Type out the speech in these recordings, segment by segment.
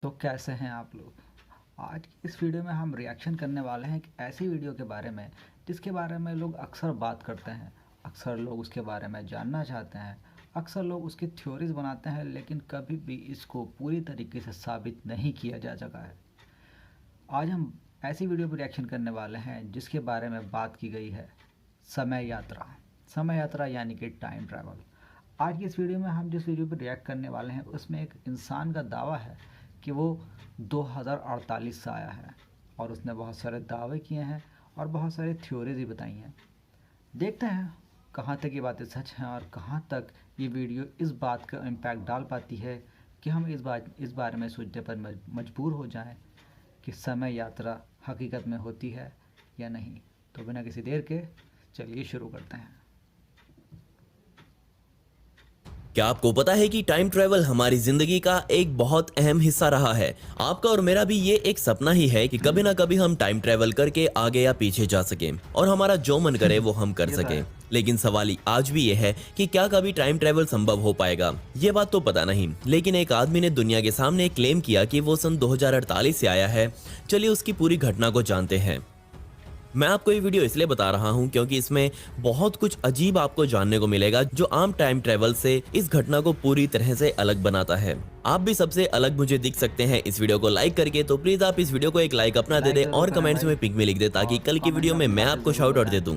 तो कैसे हैं आप लोग। आज की इस वीडियो में हम रिएक्शन करने वाले हैं एक ऐसी वीडियो के बारे में जिसके बारे में लोग अक्सर बात करते हैं। अक्सर लोग उसके बारे में जानना चाहते हैं। अक्सर लोग उसकी थ्योरीज बनाते हैं, लेकिन कभी भी इसको पूरी तरीके से साबित नहीं किया जा सका है। आज हम ऐसी वीडियो पर रिएक्शन करने वाले हैं जिसके बारे में बात की गई है समय यात्रा। समय यात्रा यानी कि टाइम ट्रैवल। आज की इस वीडियो में हम जिस वीडियो पर रिएक्ट करने वाले हैं उसमें एक इंसान का दावा है कि वो 2048 से आया है, और उसने बहुत सारे दावे किए हैं और बहुत सारी थ्योरीज भी बताई हैं। देखते हैं कहाँ तक ये बातें सच हैं और कहाँ तक ये वीडियो इस बात का इम्पैक्ट डाल पाती है कि हम इस बारे में सोचने पर मजबूर हो जाएं कि समय यात्रा हकीकत में होती है या नहीं। तो बिना किसी देर के चलिए शुरू करते हैं। क्या आपको पता है कि टाइम ट्रैवल हमारी जिंदगी का एक बहुत अहम हिस्सा रहा है। आपका और मेरा भी ये एक सपना ही है कि कभी ना कभी हम टाइम ट्रैवल करके आगे या पीछे जा सकें और हमारा जो मन करे वो हम कर सकें। लेकिन सवाल आज भी ये है कि क्या कभी टाइम ट्रैवल संभव हो पाएगा। ये बात तो पता नहीं, लेकिन एक आदमी ने दुनिया के सामने क्लेम किया कि वो सन 2048 से आया है। चलिए उसकी पूरी घटना को जानते हैं। मैं आपको ये वीडियो इसलिए बता रहा हूं क्योंकि इसमें बहुत कुछ अजीब आपको जानने को मिलेगा जो आम टाइम ट्रैवल से इस घटना को पूरी तरह से अलग बनाता है। आप भी सबसे अलग मुझे दिख सकते हैं इस वीडियो को लाइक करके, तो प्लीज आप इस वीडियो को एक लाइक अपना दे दें और कमेंट्स में पिक में लिख दे ताकि कल की वीडियो में मैं आपको शाउट आउट दे दूं।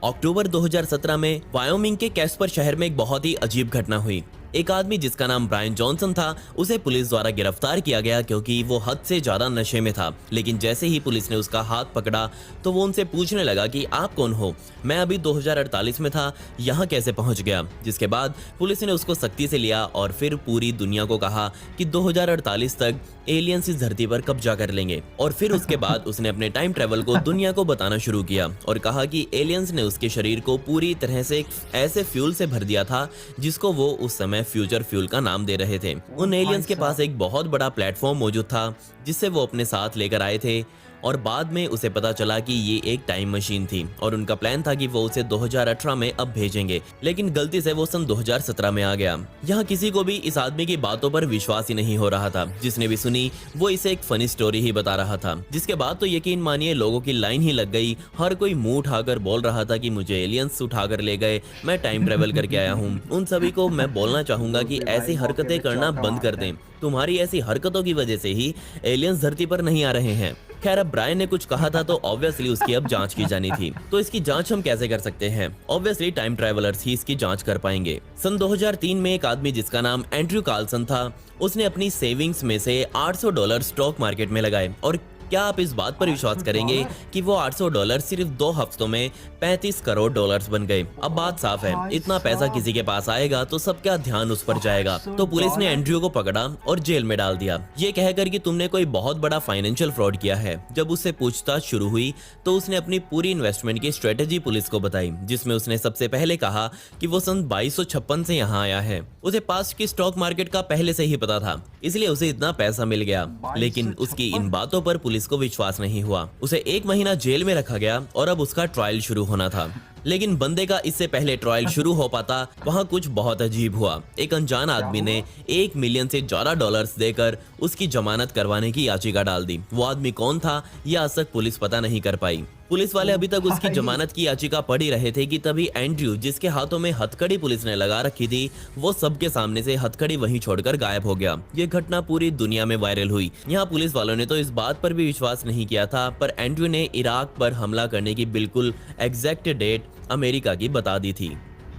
अक्टूबर 2017 में वायोमिंग के कैस्पर शहर में एक बहुत ही अजीब घटना हुई। एक आदमी जिसका नाम ब्रायन जॉनसन था, उसे पुलिस द्वारा गिरफ्तार किया गया क्योंकि वो हद से ज्यादा नशे में था। लेकिन जैसे ही पुलिस ने उसका हाथ पकड़ा तो वो उनसे पूछने लगा कि आप कौन हो, मैं अभी 2048 में था, यहाँ कैसे पहुंच गया। जिसके बाद पुलिस ने उसको सख्ती से लिया और फिर पूरी दुनिया को कहा कि 2048 तक एलियंस इस धरती पर कब्जा कर लेंगे। और फिर उसके बाद उसने अपने टाइम ट्रैवल को दुनिया को बताना शुरू किया और कहा कि एलियंस ने उसके शरीर को पूरी तरह से ऐसे फ्यूल से भर दिया था जिसको वो उस समय फ्यूचर फ्यूल का नाम दे रहे थे। उन एलियंस के पास एक बहुत बड़ा प्लेटफॉर्म मौजूद था जिससे वो अपने साथ लेकर आए थे, और बाद में उसे पता चला कि ये एक टाइम मशीन थी और उनका प्लान था कि वो उसे 2018 में अब भेजेंगे, लेकिन गलती से वो सन 2017 में आ गया। यहाँ किसी को भी इस आदमी की बातों पर विश्वास ही नहीं हो रहा था। जिसने भी सुनी वो इसे एक फनी स्टोरी ही बता रहा था, जिसके बाद तो यकीन मानिए लोगों की लाइन ही लग गई। हर कोई मुंह उठाकर बोल रहा था कि मुझे एलियंस उठाकर ले गए, मैं टाइम ट्रेवल करके आया हूँ। उन सभी को मैं बोलना चाहूंगा कि ऐसी हरकतें करना बंद कर दें। तुम्हारी ऐसी हरकतों की वजह से ही एलियंस धरती पर नहीं आ रहे हैं। खैर, अब ब्रायन ने कुछ कहा था तो ऑब्वियसली उसकी अब जांच की जानी थी। तो इसकी जांच हम कैसे कर सकते हैं? ऑब्वियसली टाइम ट्रैवलर्स ही इसकी जांच कर पाएंगे। सन 2003 में एक आदमी जिसका नाम एंड्रयू कार्लसन था, उसने अपनी सेविंग्स में से $800 स्टॉक मार्केट में लगाए। और क्या आप इस बात पर विश्वास करेंगे कि वो $800 सिर्फ 2 हफ्तों में $35 करोड़ बन गए। अब बात साफ है, इतना पैसा किसी के पास आएगा तो सबका ध्यान उस पर जाएगा। तो पुलिस ने एंड्रयू को पकड़ा और जेल में डाल दिया, ये कहकर कि तुमने कोई बहुत बड़ा फाइनेंशियल फ्रॉड किया है। जब उससे पूछताछ शुरू हुई तो उसने अपनी पूरी इन्वेस्टमेंट की स्ट्रेटेजी पुलिस को बताई, जिसमें उसने सबसे पहले कहा कि वो सन 2256 से यहाँ आया है। उसे पास्ट की स्टॉक मार्केट का पहले से ही पता था, इसलिए उसे इतना पैसा मिल गया। लेकिन उसकी इन बातों पर पुलिस को विश्वास नहीं हुआ। उसे 1 महीना जेल में रखा गया और अब उसका ट्रायल शुरू होना था। लेकिन बंदे का इससे पहले ट्रायल शुरू हो पाता, वहां कुछ बहुत अजीब हुआ। एक अनजान आदमी ने $1 मिलियन से ज्यादा देकर उसकी जमानत करवाने की याचिका डाल दी। वो आदमी कौन था यह आज तक पुलिस पता नहीं कर पाई। पुलिस वाले अभी तक उसकी जमानत की याचिका पढ़ ही रहे थे कि तभी एंड्रयू, जिसके हाथों में हथकड़ी पुलिस ने लगा रखी थी, वो सबके सामने से हथकड़ी वहीं छोड़कर गायब हो गया। ये घटना पूरी दुनिया में वायरल हुई। यहाँ पुलिस वालों ने तो इस बात पर भी विश्वास नहीं किया था, पर एंड्रयू ने इराक पर हमला करने की बिल्कुल एग्जैक्ट डेट अमेरिका की बता दी थी।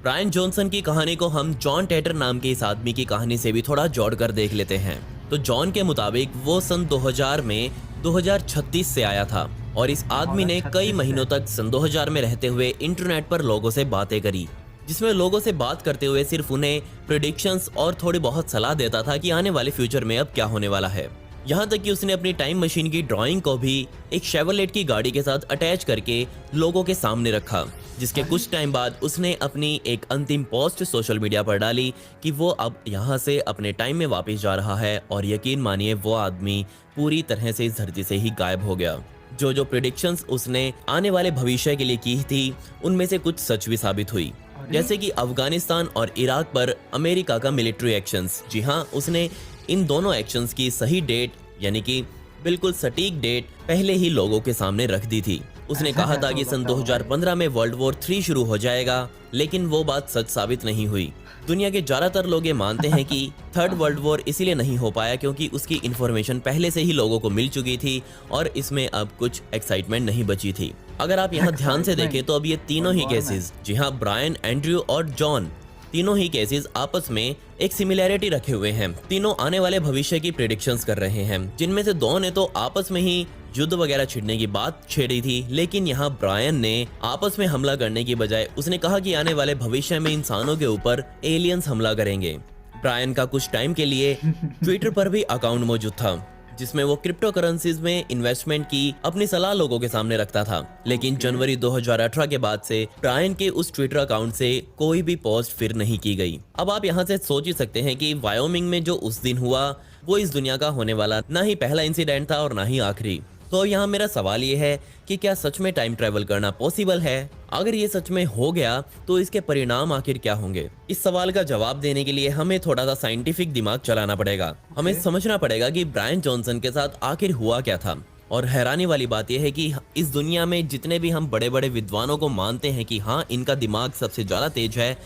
ब्रायन जॉनसन की कहानी को हम जॉन टेटर नाम के इस आदमी की कहानी से भी थोड़ा जोड़कर देख लेते हैं। तो जॉन के मुताबिक वो सन 2000 में 2036 से आया था और इस आदमी ने कई महीनों तक सन 2000 में रहते हुए इंटरनेट पर लोगों से बातें करी, जिसमें लोगों से बात करते हुए सिर्फ उन्हें प्रेडिक्शंस और थोड़ी बहुत सलाह देता था कि आने वाले फ्यूचर में अब क्या होने वाला है। यहाँ तक कि उसने अपनी टाइम मशीन की ड्राइंग को भी एक शेवरलेट की गाड़ी के साथ अटैच करके लोगों के सामने रखा, जिसके कुछ टाइम बाद उसने अपनी एक अंतिम पोस्ट सोशल मीडिया पर डाली कि वो अब यहाँ से अपने टाइम में वापस जा रहा है। और यकीन मानिए वो आदमी पूरी तरह से इस धरती से ही गायब हो गया। जो प्रेडिक्शंस उसने आने वाले भविष्य के लिए की थी, उनमें से कुछ सच भी साबित हुई, जैसे कि अफगानिस्तान और इराक पर अमेरिका का मिलिट्री एक्शंस। जी हाँ, उसने इन दोनों एक्शंस की सही डेट यानी कि बिल्कुल सटीक डेट पहले ही लोगों के सामने रख दी थी। उसने ऐसा कहा कैसे था हो कि सकता सन है भाई? 2015 में वर्ल्ड वॉर 3 शुरू हो जाएगा, लेकिन वो बात सच साबित नहीं हुई। दुनिया के ज्यादातर लोग ये मानते हैं कि थर्ड वर्ल्ड वॉर इसीलिए नहीं हो पाया क्योंकि उसकी इन्फॉर्मेशन पहले से ही लोगों को मिल चुकी थी और इसमें अब कुछ एक्साइटमेंट नहीं बची थी। अगर आप यहाँ ध्यान से देखें तो अब ये तीनों ही वर्ल्ड वॉर में? केसेस, जी हाँ, ब्रायन, एंड्रयू और जॉन, तीनों ही केसेस आपस में एक सिमिलैरिटी रखे हुए हैं। तीनों आने वाले भविष्य की प्रेडिक्शंस कर रहे हैं, जिनमें से दो ने तो आपस में ही युद्ध वगैरह छिड़ने की बात छेड़ी थी, लेकिन यहाँ ब्रायन ने आपस में हमला करने की बजाय उसने कहा कि आने वाले भविष्य में इंसानों के ऊपर एलियंस हमला करेंगे। ब्रायन का कुछ टाइम के लिए ट्विटर पर भी अकाउंट मौजूद था जिसमें वो क्रिप्टो करेंसीज में इन्वेस्टमेंट की अपनी सलाह लोगों के सामने रखता था, लेकिन जनवरी 2018 के बाद से ब्रायन के उस ट्विटर अकाउंट से कोई भी पोस्ट फिर नहीं की गई। अब आप यहाँ से सोच ही सकते हैं कि वायोमिंग में जो उस दिन हुआ वो इस दुनिया का होने वाला ना ही पहला इंसिडेंट था और ना ही आखिरी। तो यहाँ मेरा सवाल ये है कि क्या सच में टाइम ट्रैवल करना पॉसिबल है? अगर ये सच में हो गया तो इसके परिणाम आखिर क्या होंगे? इस सवाल का जवाब देने के लिए हमें थोड़ा सा साइंटिफिक दिमाग चलाना पड़ेगा। हमें समझना पड़ेगा कि ब्रायन जॉनसन के साथ आखिर हुआ क्या था। और हैरानी वाली बात यह है कि इस दुनिया में जितने भी हम बड़े बड़े विद्वानों को मानते हैं कि हाँ, इनका दिमाग सबसे ज्यादा तेज है,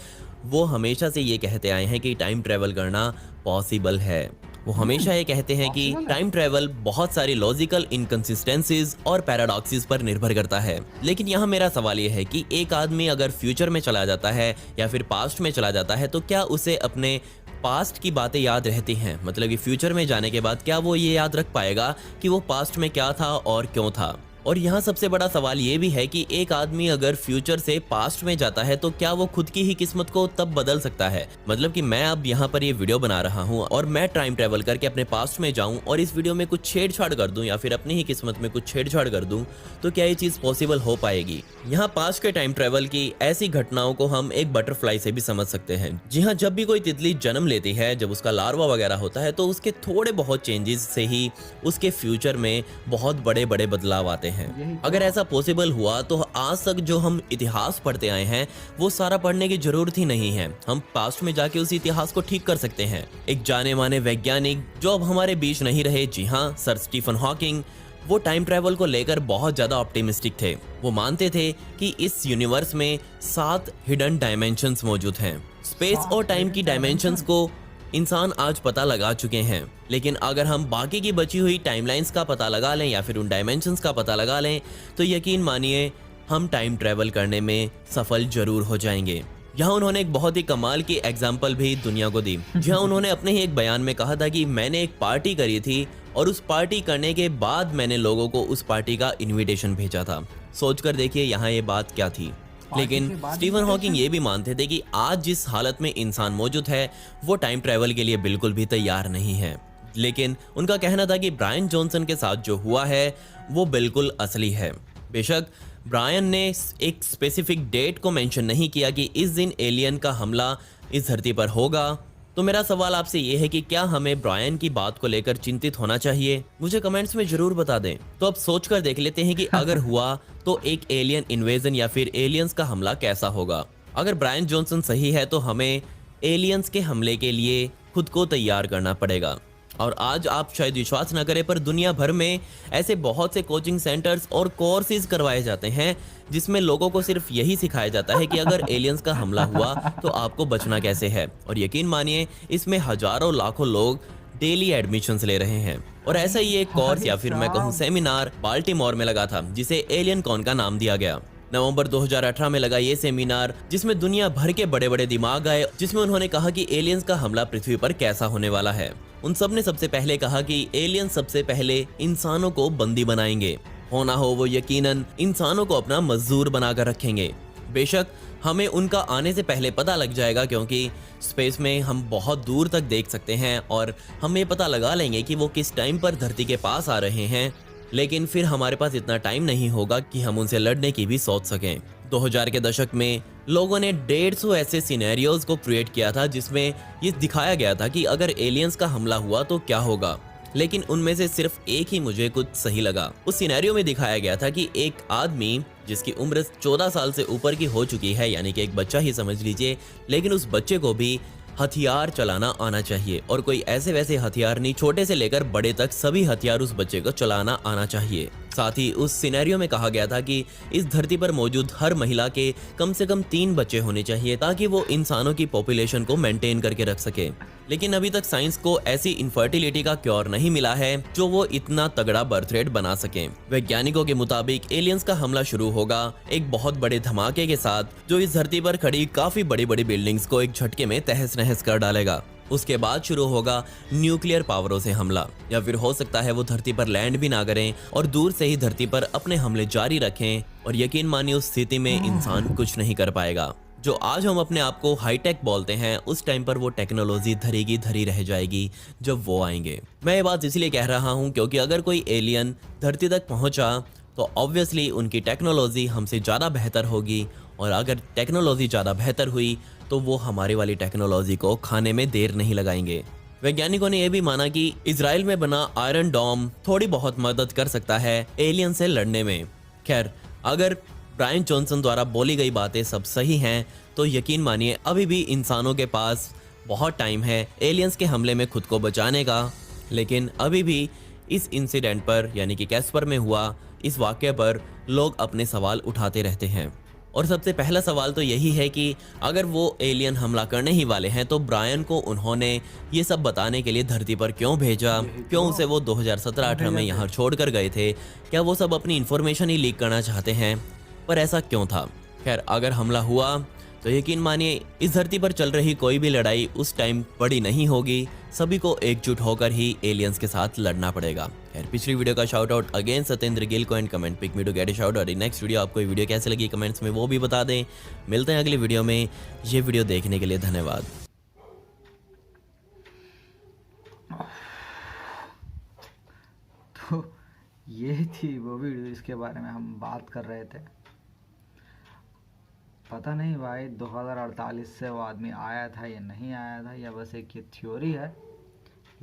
वो हमेशा से ये कहते आए हैं कि टाइम ट्रैवल करना पॉसिबल है। वो हमेशा ये कहते हैं कि Possible है? टाइम ट्रैवल बहुत सारी लॉजिकल इनकंसिस्टेंसीज और पैराडॉक्सेस पर निर्भर करता है। लेकिन यहाँ मेरा सवाल ये है कि एक आदमी अगर फ्यूचर में चला जाता है या फिर पास्ट में चला जाता है तो क्या उसे अपने पास्ट की बातें याद रहती हैं? मतलब कि फ्यूचर में जाने के बाद क्या वो ये याद रख पाएगा कि वो पास्ट में क्या था और क्यों था? और यहाँ सबसे बड़ा सवाल ये भी है कि एक आदमी अगर फ्यूचर से पास्ट में जाता है तो क्या वो खुद की ही किस्मत को तब बदल सकता है? मतलब कि मैं अब यहाँ पर ये वीडियो बना रहा हूँ और मैं टाइम ट्रैवल करके अपने पास्ट में जाऊँ और इस वीडियो में कुछ छेड़छाड़ कर दूँ या फिर अपनी ही किस्मत में कुछ छेड़छाड़ कर दूँ, तो क्या ये चीज़ पॉसिबल हो पाएगी? यहाँ पास्ट के टाइम ट्रैवल की ऐसी घटनाओं को हम एक बटरफ्लाई से भी समझ सकते हैं। जी हाँ, जब भी कोई तितली जन्म लेती है, जब उसका लार्वा वगैरह होता है तो उसके थोड़े बहुत चेंजेस से ही उसके फ्यूचर में बहुत बड़े बड़े बदलाव आते हैं। यही तो। अगर ऐसा पॉसिबल हुआ तो आज तक जो हम इतिहास पढ़ते आए हैं वो सारा पढ़ने की जरूरत ही नहीं है। हम पास्ट में जाके उस इतिहास को ठीक कर सकते हैं। एक जाने माने वैज्ञानिक जो अब हमारे बीच नहीं रहे, जी हाँ, सर स्टीफन हॉकिंग, वो टाइम ट्रैवल को लेकर बहुत ज्यादा ऑप्टिमिस्टिक थे। वो मानते थे कि इस यूनिवर्स में 7 हिडन डायमेंशंस मौजूद हैं। स्पेस और टाइम की डायमेंशंस को इंसान आज पता लगा चुके हैं, लेकिन अगर हम बाकी की बची हुई टाइमलाइंस का पता लगा लें या फिर उन डायमेंशंस का पता लगा लें तो यकीन मानिए हम टाइम ट्रैवल करने में सफल जरूर हो जाएंगे। यहाँ उन्होंने एक बहुत ही कमाल की एग्जाम्पल भी दुनिया को दी। जहाँ उन्होंने अपने ही एक बयान में कहा था कि मैंने एक पार्टी करी थी और उस पार्टी करने के बाद मैंने लोगों को उस पार्टी का इन्विटेशन भेजा था। सोचकर देखिए यहाँ ये बात क्या थी। लेकिन के बाद स्टीफन हॉकिंग ये भी मानते थे कि आज जिस हालत में इंसान मौजूद है वो टाइम ट्रैवल के लिए बिल्कुल भी तैयार नहीं है। लेकिन उनका कहना था कि ब्रायन जॉनसन के साथ जो हुआ है वो बिल्कुल असली है। बेशक ब्रायन ने एक स्पेसिफिक डेट को मेंशन नहीं किया कि इस दिन एलियन का हमला इस धरती पर होगा। तो मेरा सवाल आपसे ये है कि क्या हमें ब्रायन की बात को लेकर चिंतित होना चाहिए? मुझे कमेंट्स में जरूर बता दें। तो अब सोचकर देख लेते हैं कि अगर हुआ तो एक एलियन इन्वेजन या फिर एलियंस का हमला कैसा होगा। अगर ब्रायन जॉनसन सही है तो हमें एलियंस के हमले के लिए खुद को तैयार करना पड़ेगा। और आज आप शायद विश्वास न करें पर दुनिया भर में ऐसे बहुत से कोचिंग सेंटर्स और कोर्सेज करवाए जाते हैं जिसमें लोगों को सिर्फ यही सिखाया जाता है कि अगर एलियंस का हमला हुआ तो आपको बचना कैसे है। और यकीन मानिए इसमें हजारों लाखों लोग डेली एडमिशन्स ले रहे हैं। और ऐसा ही एक कोर्स या फिर मैं कहूँ सेमिनार बाल्टीमोर में लगा था जिसे एलियन कॉन का नाम दिया गया। नवंबर 2018 में लगा ये सेमिनार जिसमें दुनिया भर के बड़े बड़े दिमाग आए, जिसमें उन्होंने कहा कि एलियंस का हमला पृथ्वी पर कैसा होने वाला है। उन सब ने सबसे पहले कहा कि एलियंस सबसे पहले इंसानों को बंदी बनाएंगे, हो ना हो वो यकीनन इंसानों को अपना मजदूर बनाकर रखेंगे। बेशक हमें उनका आने से पहले पता लग जाएगा क्योंकि स्पेस में हम बहुत दूर तक देख सकते हैं और हम ये पता लगा लेंगे कि वो किस टाइम पर धरती के पास आ रहे हैं। लेकिन फिर हमारे पास इतना टाइम नहीं होगा कि हम उनसे लड़ने की भी सोच सकें। 2000 के दशक में लोगों ने 150 ऐसे सिनेरियोज को क्रिएट किया था जिसमें ये दिखाया गया था कि अगर एलियंस का हमला हुआ तो क्या होगा। लेकिन उनमें से सिर्फ एक ही मुझे कुछ सही लगा। उस सिनेरियो में दिखाया गया था कि एक आदमी जिसकी उम्र 14 साल से ऊपर की हो चुकी है, यानी कि एक बच्चा ही समझ लीजिए, लेकिन उस बच्चे को भी हथियार चलाना आना चाहिए, और कोई ऐसे वैसे हथियार नहीं, छोटे से लेकर बड़े तक सभी हथियार उस बच्चे को चलाना आना चाहिए। साथ ही उस सिनेरियो में कहा गया था कि इस धरती पर मौजूद हर महिला के कम से कम 3 बच्चे होने चाहिए, ताकि वो इंसानों की पॉपुलेशन को मेंटेन करके रख सके। लेकिन अभी तक साइंस को ऐसी इनफर्टिलिटी का क्योर नहीं मिला है जो वो इतना तगड़ा बर्थ रेट बना सके। वैज्ञानिकों के मुताबिक एलियंस का हमला शुरू होगा एक बहुत बड़े धमाके के साथ, जो इस धरती पर खड़ी काफी बड़ी बड़ी बिल्डिंग्स को एक झटके में तहस नहस कर डालेगा। उसके बाद शुरू होगा न्यूक्लियर पावरों से हमला, या फिर हो सकता है वो धरती पर लैंड भी ना करें और दूर से ही धरती पर अपने हमले जारी रखें, और यकीन मानिए उस स्थिति में इंसान कुछ नहीं कर पाएगा। जो आज हम अपने आप को हाईटेक बोलते हैं, उस टाइम पर वो टेक्नोलॉजी धरी धरी रह जाएगी जब वो आएंगे। मैं ये बात इसलिए कह रहा हूँ क्योंकि अगर कोई एलियन धरती तक पहुंचा तो ऑब्वियसली उनकी टेक्नोलॉजी हमसे ज़्यादा बेहतर होगी, और अगर टेक्नोलॉजी ज़्यादा बेहतर हुई तो वो हमारी वाली टेक्नोलॉजी को खाने में देर नहीं लगाएंगे। वैज्ञानिकों ने यह भी माना कि इजराइल में बना आयरन डोम थोड़ी बहुत मदद कर सकता है एलियन से लड़ने में। खैर, अगर ब्रायन जॉनसन द्वारा बोली गई बातें सब सही हैं तो यकीन मानिए अभी भी इंसानों के पास बहुत टाइम है एलियंस के हमले में खुद को बचाने का। लेकिन अभी भी इस इंसिडेंट पर, यानी कि कैस्पर में हुआ इस वाक़ये पर, लोग अपने सवाल उठाते रहते हैं। और सबसे पहला सवाल तो यही है कि अगर वो एलियन हमला करने ही वाले हैं तो ब्रायन को उन्होंने ये सब बताने के लिए धरती पर क्यों भेजा? क्यों उसे वो 2017-18 में यहाँ छोड़कर गए थे? क्या वो सब अपनी इन्फॉर्मेशन ही लीक करना चाहते हैं? पर ऐसा क्यों था? खैर, अगर हमला हुआ तो यकीन मानिए इस धरती पर चल रही कोई भी लड़ाई उस टाइम बड़ी नहीं होगी, सभी को एकजुट होकर ही एलियंस के साथ लड़ना पड़ेगा। खैर, पिछली वीडियो का shout out again Satyendra Gill को, and comment pick me to get a shout out in next video. आपको ये वीडियो कैसे लगी कमेंट्स में वो भी बता दें। मिलते हैं अगली वीडियो में। ये वीडियो देखने के लिए धन्यवाद। तो ये थी वो वीडियो जिसके बारे में हम बात कर रहे थे। पता नहीं भाई 2048 से वो आदमी आया था या नहीं आया था, या बस एक ये थ्योरी है।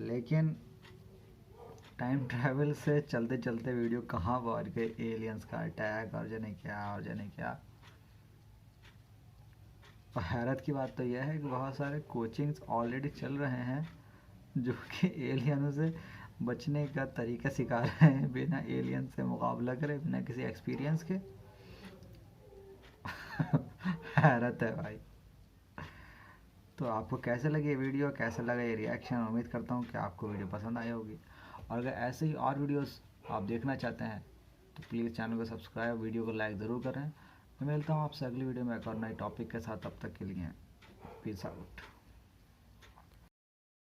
लेकिन टाइम ट्रैवल से चलते चलते वीडियो कहाँ पहुँच गए, एलियंस का अटैक और जाने क्या। और हैरत की बात तो यह है कि बहुत सारे कोचिंग्स ऑलरेडी चल रहे हैं जो कि एलियनों से बचने का तरीका सिखा रहे हैं, बिना एलियन से मुकाबला करे, बिना किसी एक्सपीरियंस के। हैरत है भाई। तो आपको कैसे लगी ये वीडियो, कैसा लगा ये रिएक्शन? उम्मीद करता हूँ कि आपको वीडियो पसंद आई होगी। और अगर ऐसे ही और वीडियोस आप देखना चाहते हैं तो प्लीज़ चैनल को सब्सक्राइब, वीडियो को लाइक ज़रूर करें। मैं मिलता हूँ आपसे अगली वीडियो में एक और नए टॉपिक के साथ। तब तक के लिए पीस आउट।